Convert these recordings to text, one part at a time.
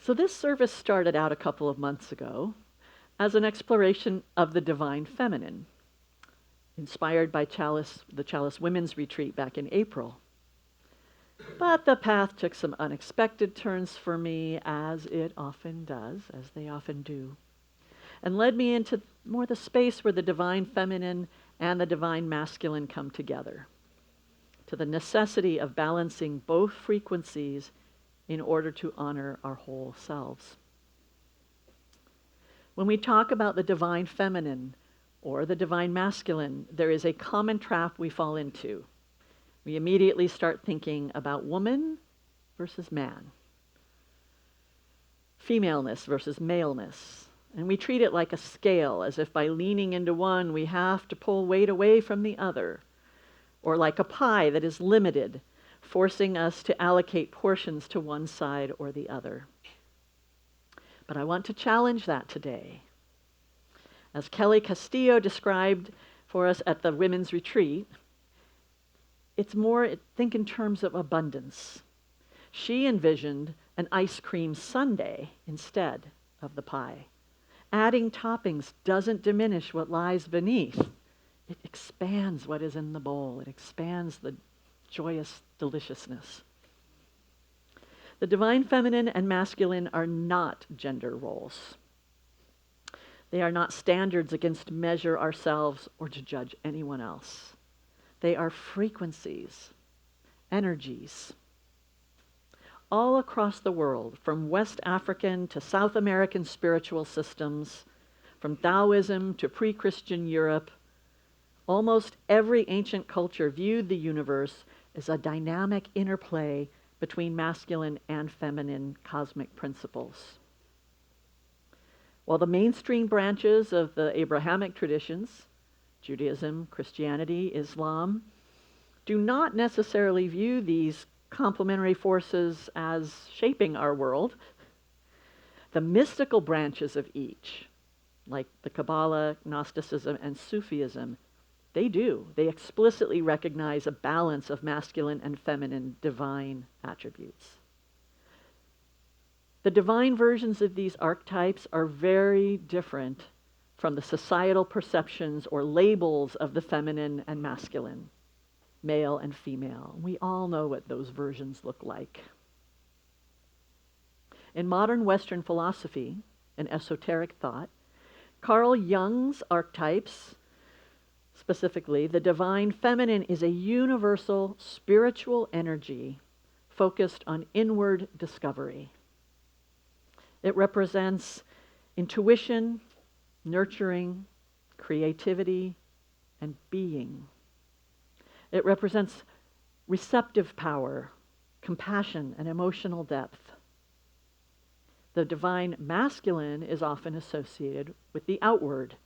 So this service started out a couple of months ago as an exploration of the divine feminine, inspired by the Chalice Women's Retreat back in April. But the path took some unexpected turns for me, as it often does, as they often do, and led me into more the space where the divine feminine and the divine masculine come together, to the necessity of balancing both frequencies in order to honor our whole selves. When we talk about the divine feminine or the divine masculine, there is a common trap we fall into. We immediately start thinking about woman versus man, femaleness versus maleness, and we treat it like a scale, as if by leaning into one we have to pull weight away from the other, or like a pie that is limited, forcing us to allocate portions to one side or the other. But I want to challenge that today. As Kelly Castillo described for us at the women's retreat, it's more, think in terms of abundance. She envisioned an ice cream sundae instead of the pie. Adding toppings doesn't diminish what lies beneath. It expands what is in the bowl. It expands the joyous deliciousness. The divine feminine and masculine are not gender roles. They are not standards against to measure ourselves or to judge anyone else. They are frequencies, energies. All across the world, from West African to South American spiritual systems, from Taoism to pre-Christian Europe, almost every ancient culture viewed the universe as a dynamic interplay between masculine and feminine cosmic principles. While the mainstream branches of the Abrahamic traditions, Judaism, Christianity, Islam, do not necessarily view these complementary forces as shaping our world, the mystical branches of each, like the Kabbalah, Gnosticism, and Sufism, they do. They explicitly recognize a balance of masculine and feminine divine attributes. The divine versions of these archetypes are very different from the societal perceptions or labels of the feminine and masculine, male and female. We all know what those versions look like. In modern Western philosophy and esoteric thought, Carl Jung's archetypes, specifically, the divine feminine is a universal spiritual energy focused on inward discovery. It represents intuition, nurturing, creativity, and being. It represents receptive power, compassion, and emotional depth. The divine masculine is often associated with the outward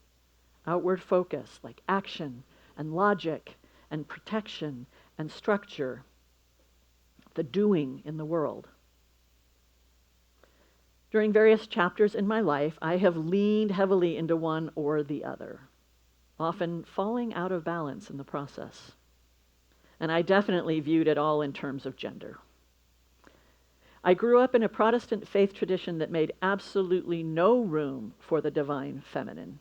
focus, like action and logic and protection and structure, the doing in the world. During various chapters in my life, I have leaned heavily into one or the other, often falling out of balance in the process. And I definitely viewed it all in terms of gender. I grew up in a Protestant faith tradition that made absolutely no room for the divine feminine.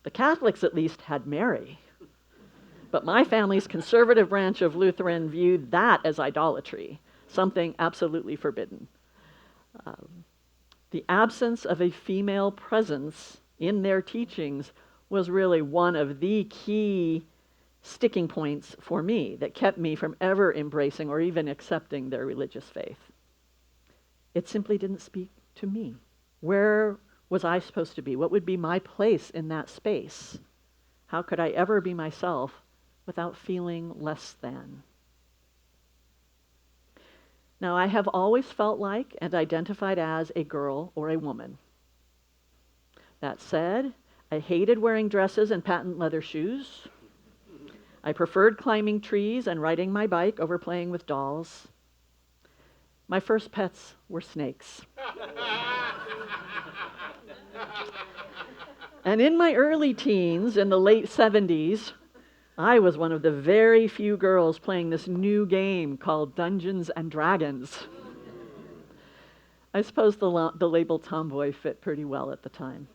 The Catholics at least had Mary, but my family's conservative branch of Lutheran viewed that as idolatry, something absolutely forbidden. The absence of a female presence in their teachings was really one of the key sticking points for me that kept me from ever embracing or even accepting their religious faith. It simply didn't speak to me. Where was I supposed to be? What would be my place in that space? How could I ever be myself without feeling less than? Now, I have always felt like and identified as a girl or a woman. That said, I hated wearing dresses and patent leather shoes. I preferred climbing trees and riding my bike over playing with dolls. My first pets were snakes. And in my early teens, in the late 70s, I was one of the very few girls playing this new game called Dungeons and Dragons. I suppose the label tomboy fit pretty well at the time.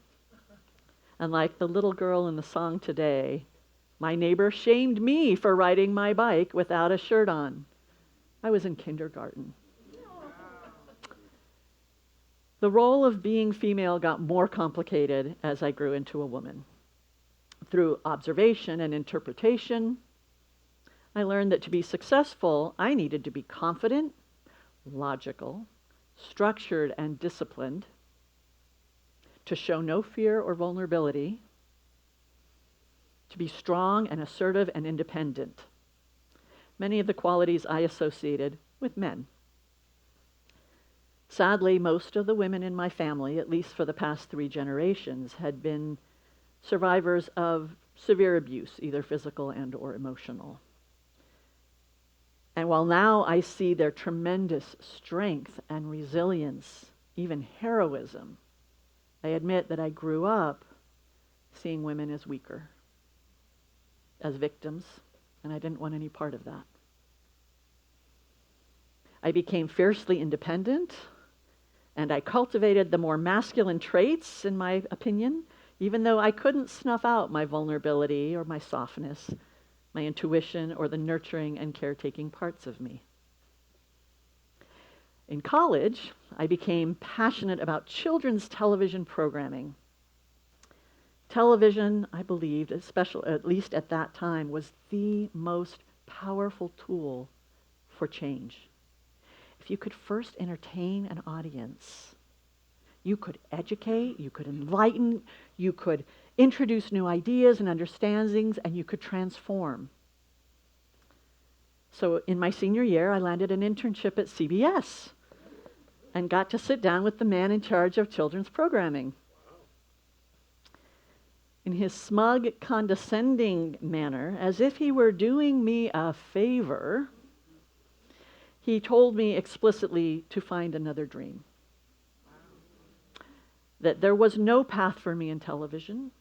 And like the little girl in the song today, my neighbor shamed me for riding my bike without a shirt on. I was in kindergarten. The role of being female got more complicated as I grew into a woman. Through observation and interpretation, I learned that to be successful, I needed to be confident, logical, structured, and disciplined, to show no fear or vulnerability, to be strong and assertive and independent. Many of the qualities I associated with men. Sadly, most of the women in my family, at least for the past 3 generations, had been survivors of severe abuse, either physical and or emotional. And while now I see their tremendous strength and resilience, even heroism, I admit that I grew up seeing women as weaker, as victims, and I didn't want any part of that. I became fiercely independent, and I cultivated the more masculine traits, in my opinion, even though I couldn't snuff out my vulnerability or my softness, my intuition, or the nurturing and caretaking parts of me. In college, I became passionate about children's television programming. Television, I believed, especially at least at that time, was the most powerful tool for change. If you could first entertain an audience, you could educate, you could enlighten, you could introduce new ideas and understandings, and you could transform. So in my senior year, I landed an internship at CBS and got to sit down with the man in charge of children's programming. In his smug, condescending manner, as if he were doing me a favor, he told me explicitly to find another dream. That there was no path for me in television.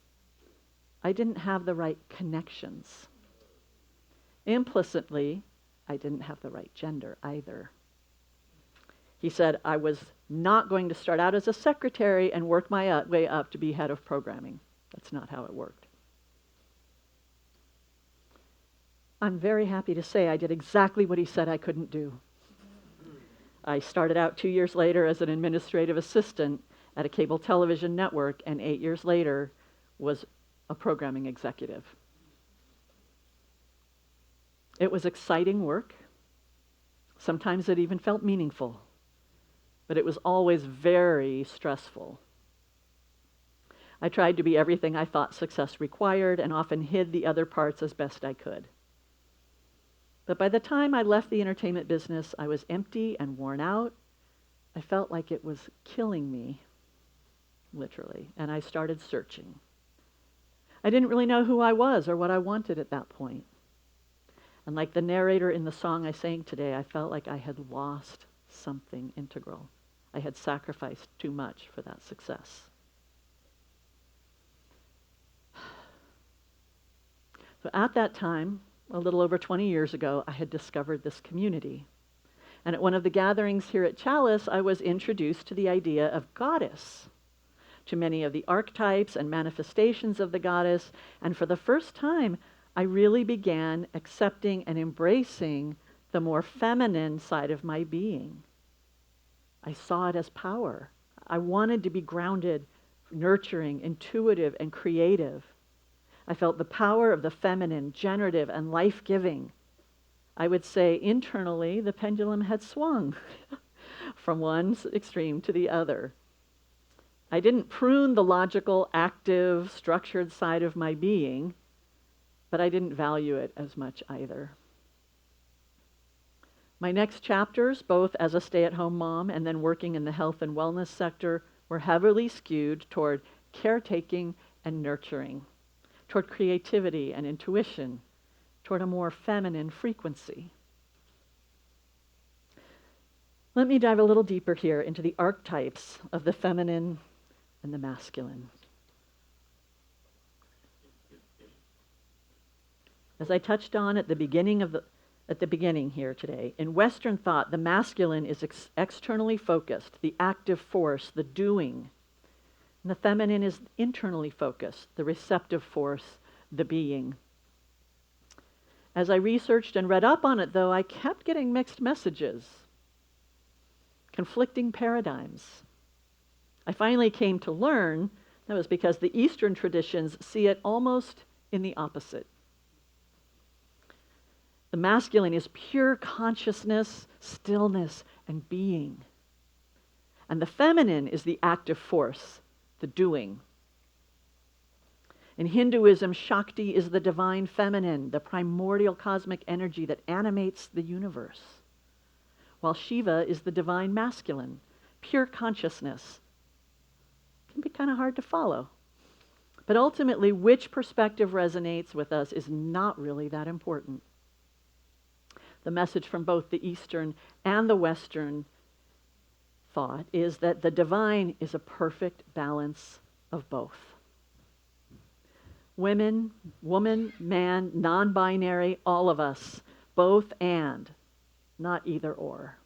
I didn't have the right connections. Implicitly, I didn't have the right gender either. He said I was not going to start out as a secretary and work my way up to be head of programming. That's not how it worked. I'm very happy to say I did exactly what he said I couldn't do. I started out 2 years later as an administrative assistant at a cable television network, and 8 years later was a programming executive. It was exciting work. Sometimes it even felt meaningful, but it was always very stressful. I tried to be everything I thought success required and often hid the other parts as best I could. But by the time I left the entertainment business, I was empty and worn out. I felt like it was killing me, literally, and I started searching. I didn't really know who I was or what I wanted at that point. And like the narrator in the song I sang today, I felt like I had lost something integral. I had sacrificed too much for that success. So at that time, a little over 20 years ago, I had discovered this community. And at one of the gatherings here at Chalice, I was introduced to the idea of goddess, to many of the archetypes and manifestations of the goddess. And for the first time, I really began accepting and embracing the more feminine side of my being. I saw it as power. I wanted to be grounded, nurturing, intuitive, and creative. I felt the power of the feminine, generative, and life-giving. I would say internally, the pendulum had swung from one extreme to the other. I didn't prune the logical, active, structured side of my being, but I didn't value it as much either. My next chapters, both as a stay-at-home mom and then working in the health and wellness sector, were heavily skewed toward caretaking and nurturing, toward creativity and intuition, toward a more feminine frequency. Let me dive a little deeper here into the archetypes of the feminine and the masculine. As I touched on at the beginning of at the beginning here today. In Western thought, the masculine is externally focused, the active force, the doing. And the feminine is internally focused, the receptive force, the being. As I researched and read up on it, though, I kept getting mixed messages, conflicting paradigms. I finally came to learn that was because the Eastern traditions see it almost in the opposite. The masculine is pure consciousness, stillness, and being. And the feminine is the active force, the doing. In Hinduism, Shakti is the divine feminine, the primordial cosmic energy that animates the universe, while Shiva is the divine masculine, pure consciousness. It can be kind of hard to follow. But ultimately, which perspective resonates with us is not really that important. The message from both the Eastern and the Western thought is that the divine is a perfect balance of both. Women, woman, man, non-binary, all of us, both and, not either or.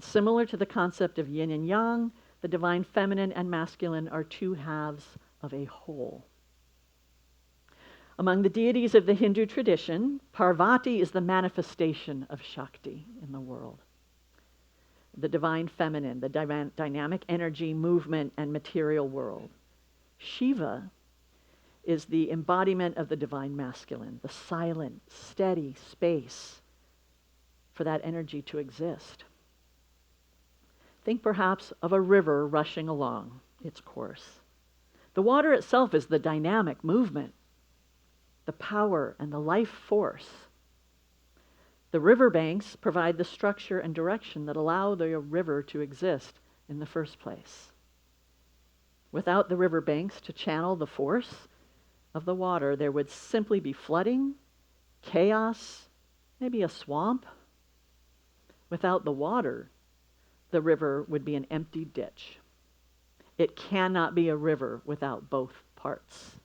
Similar to the concept of yin and yang, the divine feminine and masculine are two halves of a whole. Among the deities of the Hindu tradition, Parvati is the manifestation of Shakti in the world. The divine feminine, the dynamic energy, movement, and material world. Shiva is the embodiment of the divine masculine, the silent, steady space for that energy to exist. Think perhaps of a river rushing along its course. The water itself is the dynamic movement, the power and the life force. The riverbanks provide the structure and direction that allow the river to exist in the first place. Without the riverbanks to channel the force of the water, there would simply be flooding, chaos, maybe a swamp. Without the water, the river would be an empty ditch. It cannot be a river without both parts.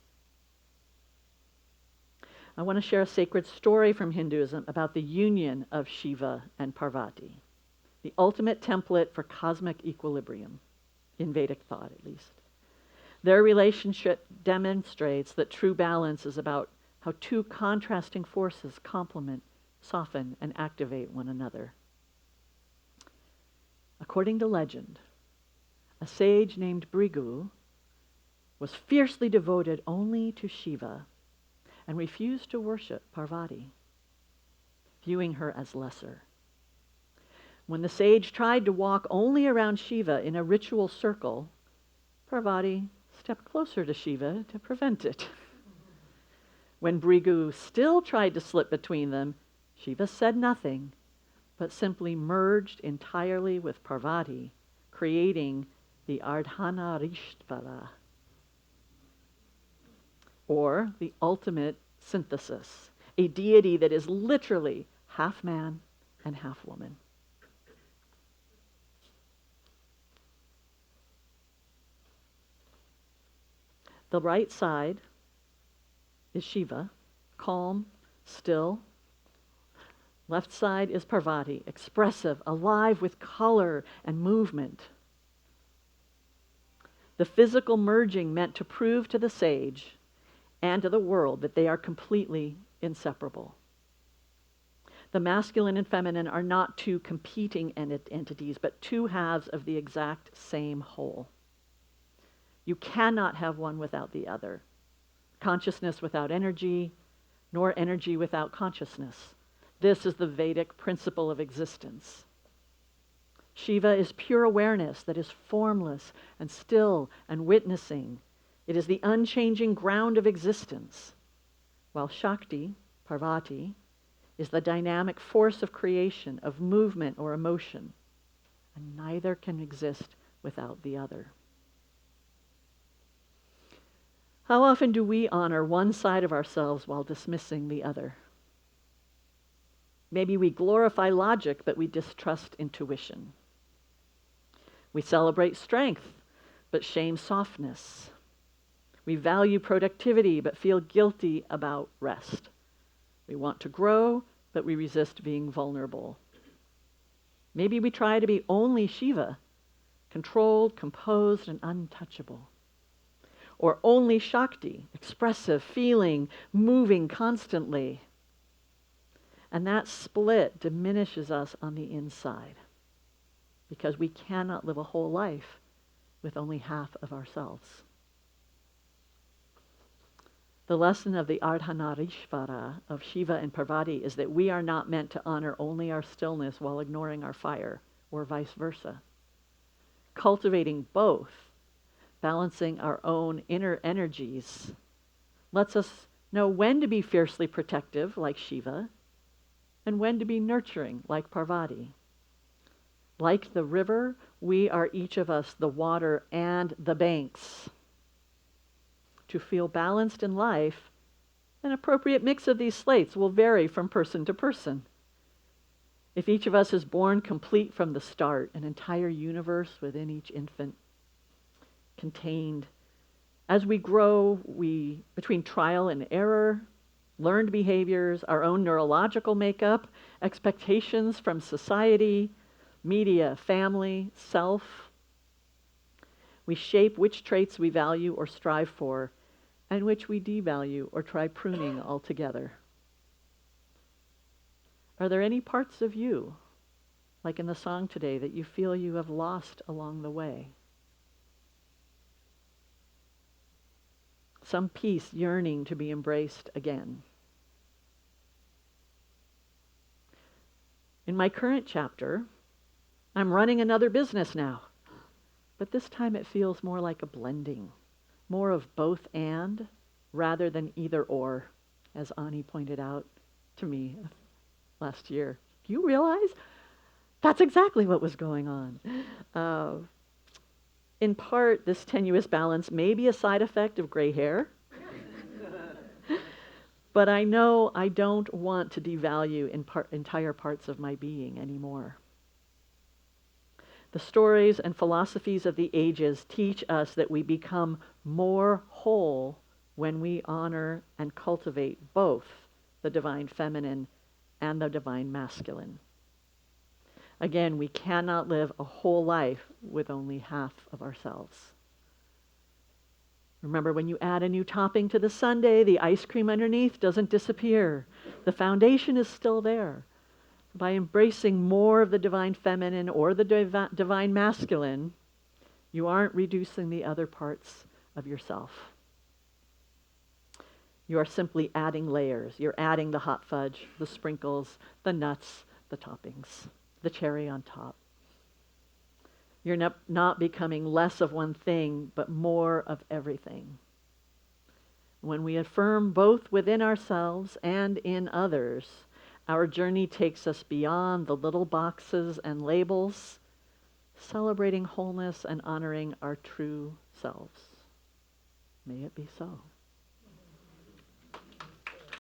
I want to share a sacred story from Hinduism about the union of Shiva and Parvati, the ultimate template for cosmic equilibrium, in Vedic thought at least. Their relationship demonstrates that true balance is about how two contrasting forces complement, soften, and activate one another. According to legend, a sage named Brigu was fiercely devoted only to Shiva and refused to worship Parvati, viewing her as lesser. When the sage tried to walk only around Shiva in a ritual circle, Parvati stepped closer to Shiva to prevent it. When Brigu still tried to slip between them, Shiva said nothing, but simply merged entirely with Parvati, creating the Ardhanarishtvara, or the ultimate synthesis, a deity that is literally half man and half woman. The right side is Shiva, calm, still. Left side is Parvati, expressive, alive with color and movement. The physical merging meant to prove to the sage and to the world that they are completely inseparable. The masculine and feminine are not two competing entities, but two halves of the exact same whole. You cannot have one without the other. Consciousness without energy, nor energy without consciousness. This is the Vedic principle of existence. Shiva is pure awareness that is formless and still and witnessing. It is the unchanging ground of existence, while Shakti, Parvati, is the dynamic force of creation, of movement or emotion, and neither can exist without the other. How often do we honor one side of ourselves while dismissing the other? Maybe we glorify logic, but we distrust intuition. We celebrate strength, but shame softness. We value productivity, but feel guilty about rest. We want to grow, but we resist being vulnerable. Maybe we try to be only Shiva, controlled, composed, and untouchable. Or only Shakti, expressive, feeling, moving constantly. And that split diminishes us on the inside because we cannot live a whole life with only half of ourselves. The lesson of the Ardhanarishvara of Shiva and Parvati is that we are not meant to honor only our stillness while ignoring our fire, or vice versa. Cultivating both, balancing our own inner energies, lets us know when to be fiercely protective, like Shiva, and when to be nurturing, like Parvati. Like the river, we are each of us the water and the banks. To feel balanced in life, an appropriate mix of these slates will vary from person to person. If each of us is born complete from the start, an entire universe within each infant contained, as we grow, between trial and error, learned behaviors, our own neurological makeup, expectations from society, media, family, self, we shape which traits we value or strive for, and which we devalue or try pruning altogether. Are there any parts of you, like in the song today, that you feel you have lost along the way? Some piece yearning to be embraced again. In my current chapter, I'm running another business now, but this time it feels more like a blending, more of both and rather than either or, as Ani pointed out to me last year. Do you realize? That's exactly what was going on. In part, this tenuous balance may be a side effect of gray hair, but I know I don't want to devalue entire parts of my being anymore. The stories and philosophies of the ages teach us that we become more whole when we honor and cultivate both the divine feminine and the divine masculine. Again, we cannot live a whole life with only half of ourselves. Remember, when you add a new topping to the sundae, the ice cream underneath doesn't disappear. The foundation is still there. By embracing more of the divine feminine or the divine masculine, you aren't reducing the other parts of yourself. You are simply adding layers. You're adding the hot fudge, the sprinkles, the nuts, the toppings, the cherry on top. You're not becoming less of one thing, but more of everything. When we affirm both within ourselves and in others, our journey takes us beyond the little boxes and labels, celebrating wholeness and honoring our true selves. May it be so.